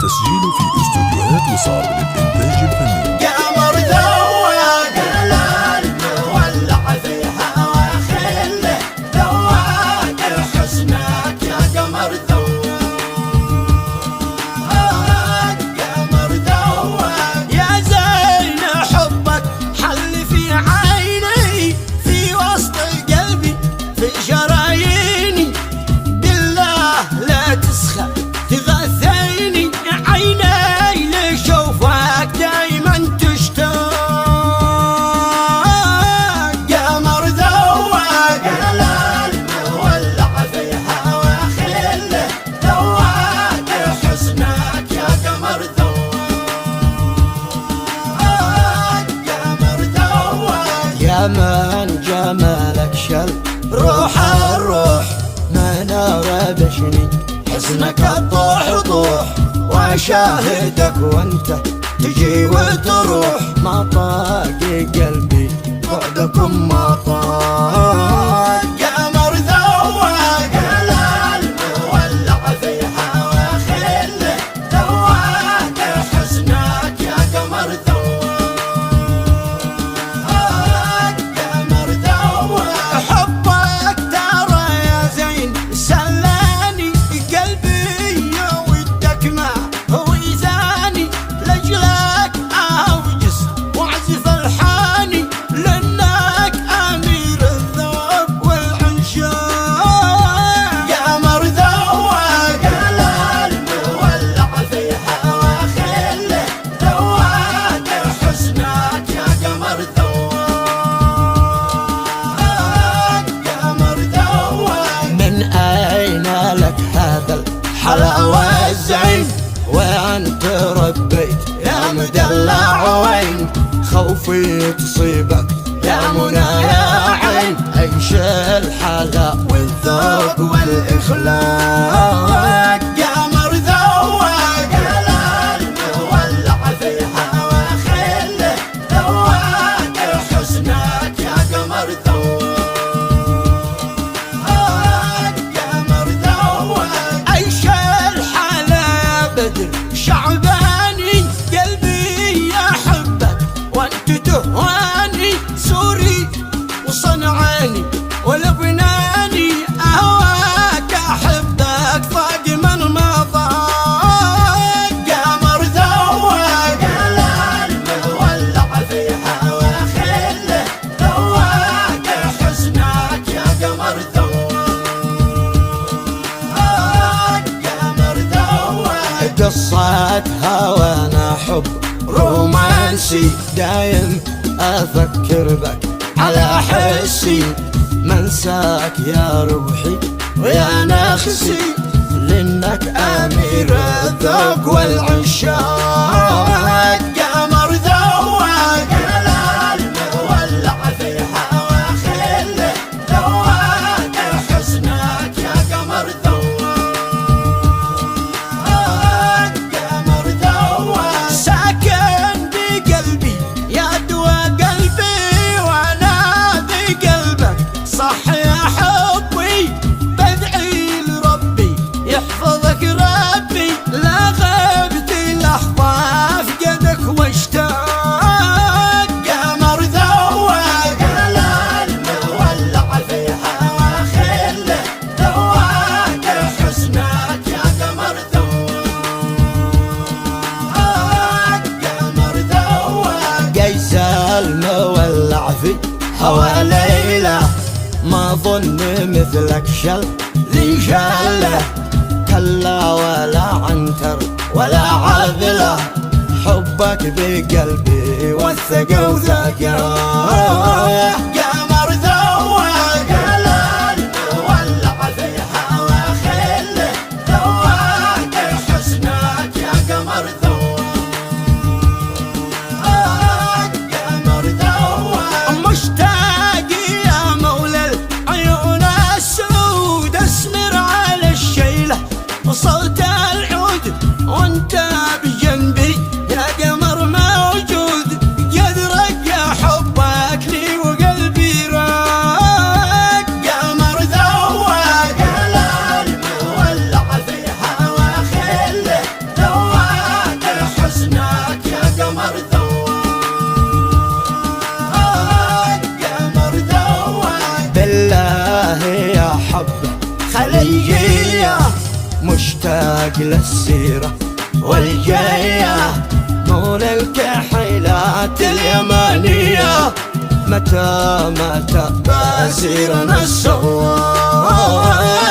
التسجيل في استوديوهات وصال للإنتاج الفني. قمر ذواق القلب ولع في هوا خله، ذواق حسنك يا قمر ذواق، قمر ذواق يا زين حبك حل في عيني، في وسط قلبي في شراييني، بالله لا تسخى تغثيني، عيني لشوفك دايما تشتاق. قمر ذواق القلب ولع في هوا خله، ذواق حسنك يا قمر ذواق، قمر ذواق يا من جمالك شل روح الروح، منار بشني حسنك الطوح طوح، واشاهدك وانت تجي وتروح، ما طاقي قلبي بعدكم ما طاق. قمر ذواق القلب ولع في هوا خله، ذواق حسنك يا قمر ذواق، قمر ذواق حبك ترى يا زين سلاني قلبي، ودك ما هو يزاني، لجلك اوجس واعزف الحاني، لانك امير الذوق والعنشاق. قمر ذواق القلب ولع في هوا خله، ذواق حسنك يا قمر ذواق، قمر ذواق من اين لك هذا الحلاوة الزين، وين تربيت يا مدلع وين، خوفي تصيبك يا منى يا عين، عيش الحلا والذوق والاخلاق. قمر ذواق القلب ولع في هوا خله، ذواق حسنك يا قمر ذواق، قمر ذواق عيش الحلا بدر شعباني، قلبي يحبك وانت تهواني، سوري وصنعاني ولبناني، اهواك احبك فاق من ما ضاق. قمر ذواق القلب ولع في هوا خله، ذواق حسنك يا قمر ذواق، قمر ذواق قصة هوانا حب رومانسي، دايم افكر بك على حسي، منساك يا روحي ويا نفسي، لانك امير الذوق والعشاق. قمر ذواق القلب ولع في هوا خله، ذواق حسنك يا قمر ذواق، قمر ذواق ساكن بقلبي يا دوا قلبي، وانا بقلبك صح يا حبي، بدعي لربي يحفظك ربي، لا غبت لحظة افقدك واشتاق. قمر ذواق القلب ولع في هوا خله، ذواق حسنك يا قمر ذواق، قمر ذواق قيس المولع في هوا ليلة، ما ظن مثلك شل ذي شله، كلا ولا عنتر ولا عذله، حبك بقلبي وثق وثقاه. قمر ذواق القلب ولع في هوا خله، ذواق حسنك يا قمر ذواق، قمر ذواق مشتاق يا مولى العيون السود، اسمر على الشيله وصوت العود، وانت بجنبي يا قمر موجود، قدرك يا حبك لي وقلبي العلية مشتاق للسيرة والجاية مولى الكحيلات اليمانية متى بازيرنا السوار